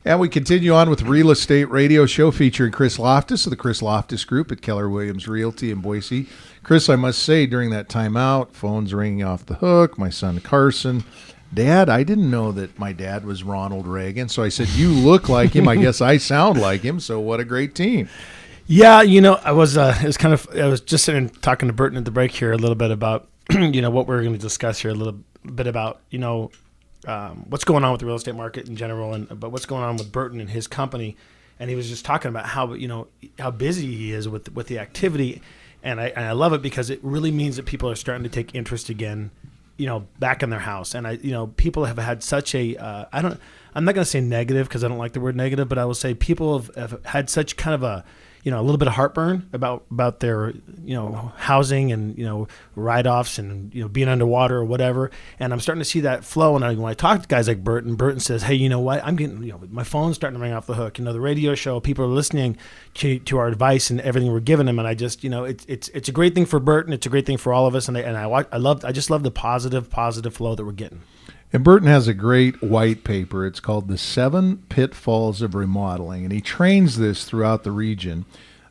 And we continue on with Real Estate Radio Show featuring Chris Lofthus of the Chris Lofthus Group at Keller Williams Realty in Boise. Chris, I must say, during that time out, phone's ringing off the hook. My son Carson, Dad, I didn't know that my dad was Ronald Reagan. So I said, you look like him. I guess I sound like him. So what a great team. Yeah, I was just sitting and talking to Burton at the break here a little bit about, what we're going to discuss here a little bit about, what's going on with the real estate market in general, but what's going on with Burton and his company. And he was just talking about how busy he is with the activity. And I love it because it really means that people are starting to take interest again, back in their house. And people have had such a, I'm not going to say negative because I don't like the word negative, but I will say people have had such kind of a little bit of heartburn about their, housing and, write-offs and, being underwater or whatever. And I'm starting to see that flow. And when I talk to guys like Burton says, hey, you know what? I'm getting, my phone's starting to ring off the hook. The radio show, people are listening to our advice and everything we're giving them. And I just, it's a great thing for Burton. It's a great thing for all of us. And I just love the positive flow that we're getting. And Burton has a great white paper. It's called The 7 Pitfalls of Remodeling. And he trains this throughout the region.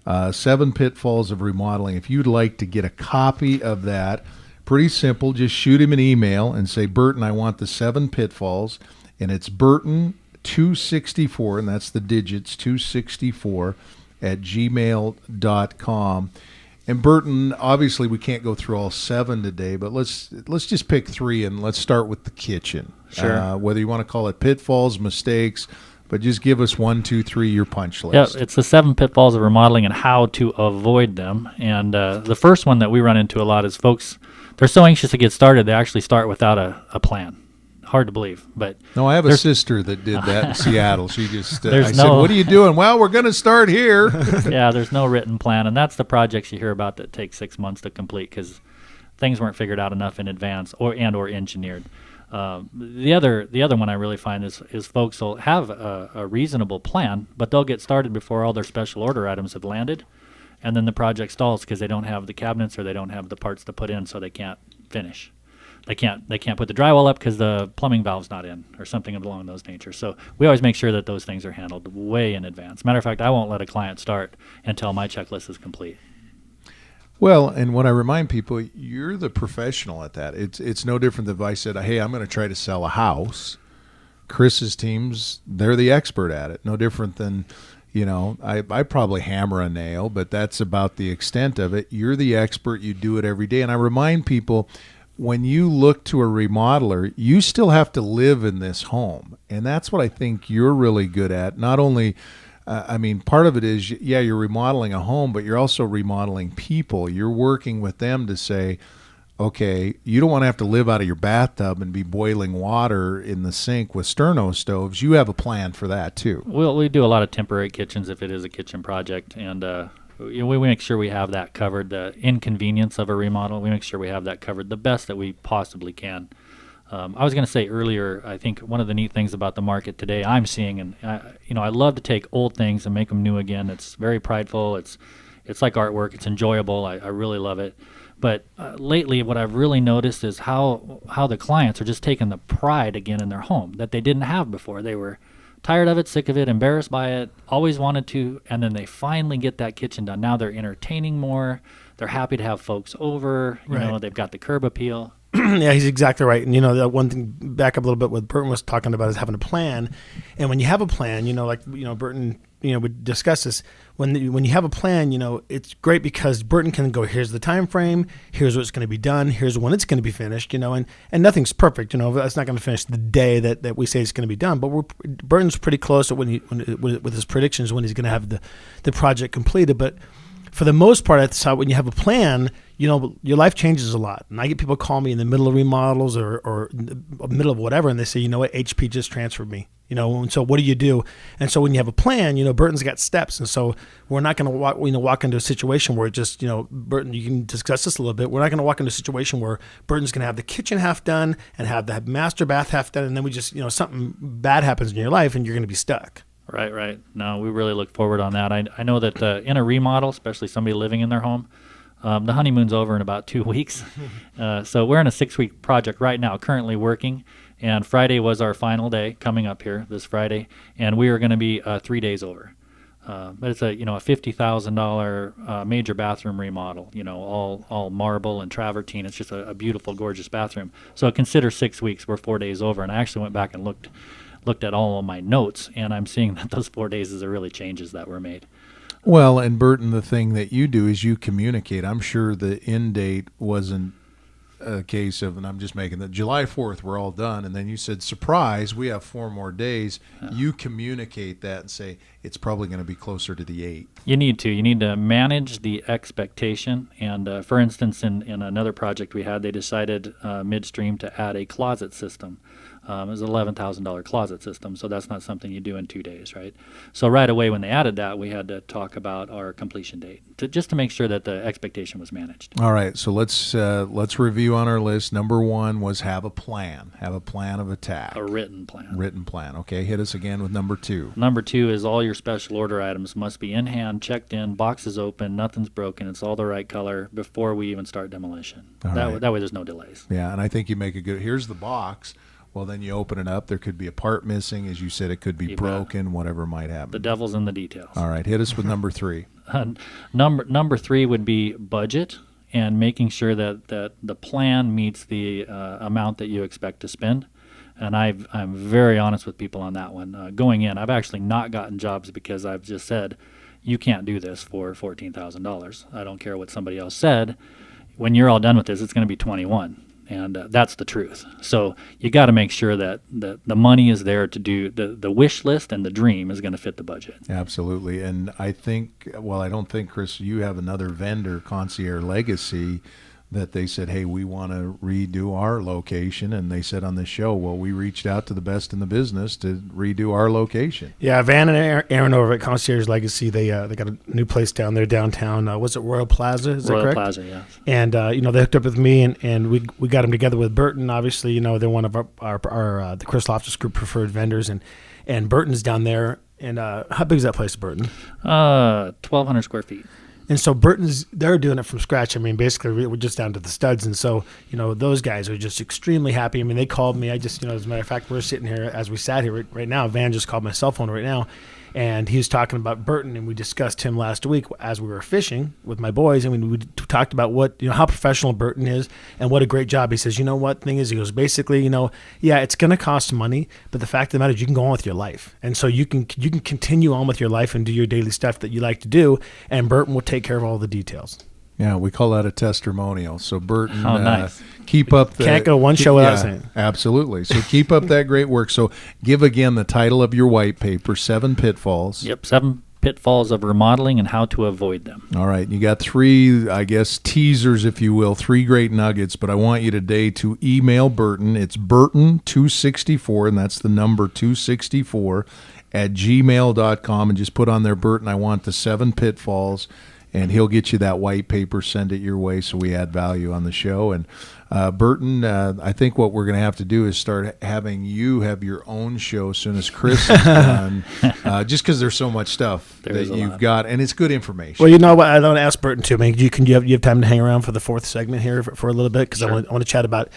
7 Pitfalls of Remodeling. If you'd like to get a copy of that, pretty simple. Just shoot him an email and say, Burton, I want the 7 Pitfalls. And it's Burton264, and that's the digits, 264 at gmail.com. And Burton, obviously we can't go through all 7 today, but let's just pick 3 and let's start with the kitchen. Sure. Whether you want to call it pitfalls, mistakes, but just give us 1, 2, 3 your punch list. Yeah, it's the 7 pitfalls of remodeling and how to avoid them. And the first one that we run into a lot is folks, they're so anxious to get started, they actually start without a plan. Hard to believe, but no, I have a sister that did that in Seattle. She just I said, "What are you doing?" Well, we're going to start here. Yeah, there's no written plan, and that's the projects you hear about that take 6 months to complete because things weren't figured out enough in advance or engineered. The other one I really find is folks will have a reasonable plan, but they'll get started before all their special order items have landed, and then the project stalls because they don't have the cabinets or they don't have the parts to put in, so they can't finish. They can't put the drywall up because the plumbing valve's not in or something along those nature. So we always make sure that those things are handled way in advance. Matter of fact, I won't let a client start until my checklist is complete. Well, and when I remind people, you're the professional at that. It's no different than if I said, hey, I'm going to try to sell a house. Chris's teams, they're the expert at it. No different than, I probably hammer a nail, but that's about the extent of it. You're the expert. You do it every day. And I remind people, when you look to a remodeler, you still have to live in this home. And that's what I think you're really good at. Not only, part of it is, you're remodeling a home, but you're also remodeling people. You're working with them to say, okay, you don't want to have to live out of your bathtub and be boiling water in the sink with sterno stoves. You have a plan for that too. Well, we do a lot of temporary kitchens if it is a kitchen project. And, we make sure we have that covered. The inconvenience of a remodel, we make sure we have that covered the best that we possibly can. I was going to say earlier, I think one of the neat things about the market today I'm seeing, and I love to take old things and make them new again. It's very prideful. It's like artwork. It's enjoyable. I really love it. But lately, what I've really noticed is how the clients are just taking the pride again in their home that they didn't have before. They were tired of it, sick of it, embarrassed by it, always wanted to, and then they finally get that kitchen done. Now they're entertaining more. They're happy to have folks over. They've got the curb appeal. Yeah, he's exactly right. And, that one thing, back up a little bit, what Burton was talking about is having a plan. And when you have a plan, Burton, would discuss this. When you have a plan, it's great because Burton can go, here's the time frame, here's what's going to be done, here's when it's going to be finished, and nothing's perfect. It's not going to finish the day that we say it's going to be done. But Burton's pretty close with his predictions when he's going to have the project completed. But for the most part, that's how when you have a plan, your life changes a lot. And I get people call me in the middle of remodels or in the middle of whatever, and they say, what, HP just transferred me. And so what do you do? And so when you have a plan, Burton's got steps. And so we're not going to walk into a situation where just, Burton, you can discuss this a little bit. We're not going to walk into a situation where Burton's going to have the kitchen half done and have the master bath half done. And then we just, something bad happens in your life and you're going to be stuck. Right. No, we really look forward on that. I know that in a remodel, especially somebody living in their home, the honeymoon's over in about 2 weeks. So we're in a 6-week project right now, currently working. And Friday was our final day coming up here this Friday, and we are going to be 3 days over. But it's a $50,000 major bathroom remodel. All marble and travertine. It's just a beautiful, gorgeous bathroom. So consider 6 weeks. We're 4 days over, and I actually went back and looked at all of my notes, and I'm seeing that those 4 days is really changes that were made. Well, and Burton, the thing that you do is you communicate. I'm sure the end date wasn't a case of, and I'm just making the July 4th, we're all done. And then you said, surprise, we have 4 more days. You communicate that and say, it's probably going to be closer to the 8th. You need to manage the expectation. And for instance, in another project we had, they decided midstream to add a closet system. It was an $11,000 closet system, so that's not something you do in 2 days, right? So right away when they added that, we had to talk about our completion date, just to make sure that the expectation was managed. All right, so let's review on our list. Number 1 was have a plan of attack. A written plan. Okay, hit us again with number 2. Number 2 is all your special order items must be in hand, checked in, boxes open, nothing's broken, it's all the right color before we even start demolition. That way there's no delays. Yeah, and I think you make a good, here's the box. Well, then you open it up. There could be a part missing. As you said, it could be broken, whatever might happen. The devil's in the details. All right, hit us with number 3. Number 3 would be budget and making sure that the plan meets the amount that you expect to spend. And I'm very honest with people on that one. Going in, I've actually not gotten jobs because I've just said, you can't do this for $14,000. I don't care what somebody else said. When you're all done with this, it's going to be 21. And that's the truth. So you got to make sure that the money is there to do the wish list, and the dream is going to fit the budget. Absolutely. And I think, well, I don't think, Chris, you have another vendor, Concierge Legacy, that they said, hey, we want to redo our location. And they said on the show, well, we reached out to the best in the business to redo our location. Yeah, Van and Aaron over at Concierge Legacy, they got a new place down there downtown. Was it Royal Plaza? Is that correct? Royal Plaza, yeah. And they hooked up with me, and we got them together with Burton. Obviously, they're one of our the Chris Lofthus Group preferred vendors, and Burton's down there. And how big is that place, Burton? 1,200 square feet. And so they're doing it from scratch. I mean, basically, we're just down to the studs. And so, those guys are just extremely happy. I mean, they called me. As a matter of fact, we're sitting here as we sat here right now. Van just called my cell phone right now. And he was talking about Burton, and we discussed him last week as we were fishing with my boys. And we talked about how professional Burton is and what a great job. He says, what thing is, he goes, basically, yeah, it's going to cost money, but the fact of the matter is you can go on with your life. And so you can continue on with your life and do your daily stuff that you like to do, and Burton will take care of all the details. Yeah, we call that a testimonial. So Burton, nice. Keep up the... Can't go one show without saying. Absolutely. So keep up that great work. So give again the title of your white paper, 7 Pitfalls. Yep, 7 pitfalls of remodeling and how to avoid them. All right. You got 3, I guess, teasers, if you will, 3 great nuggets, but I want you today to email Burton. It's Burton264, and that's the number 264, at gmail.com, and just put on there, Burton, I want the 7 pitfalls. And he'll get you that white paper, send it your way so we add value on the show. And Burton, I think what we're going to have to do is start having you have your own show as soon as Chris is done, just because there's so much stuff that you've got, and it's good information. Well, you know what? I don't ask Burton too. I mean, you have time to hang around for the 4th segment here for a little bit, because sure. I want to chat about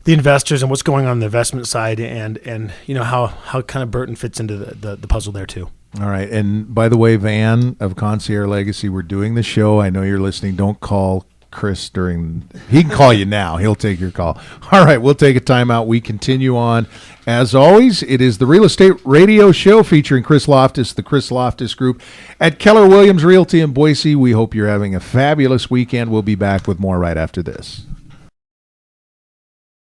the investors and what's going on the investment side, and how kind of Burton fits into the puzzle there too. All right. And by the way, Van of Concierge Legacy, we're doing the show. I know you're listening. Don't call Chris he can call you now. He'll take your call. All right. We'll take a timeout. We continue on. As always, it is the Real Estate Radio Show featuring Chris Lofthus, the Chris Lofthus Group at Keller Williams Realty in Boise. We hope you're having a fabulous weekend. We'll be back with more right after this.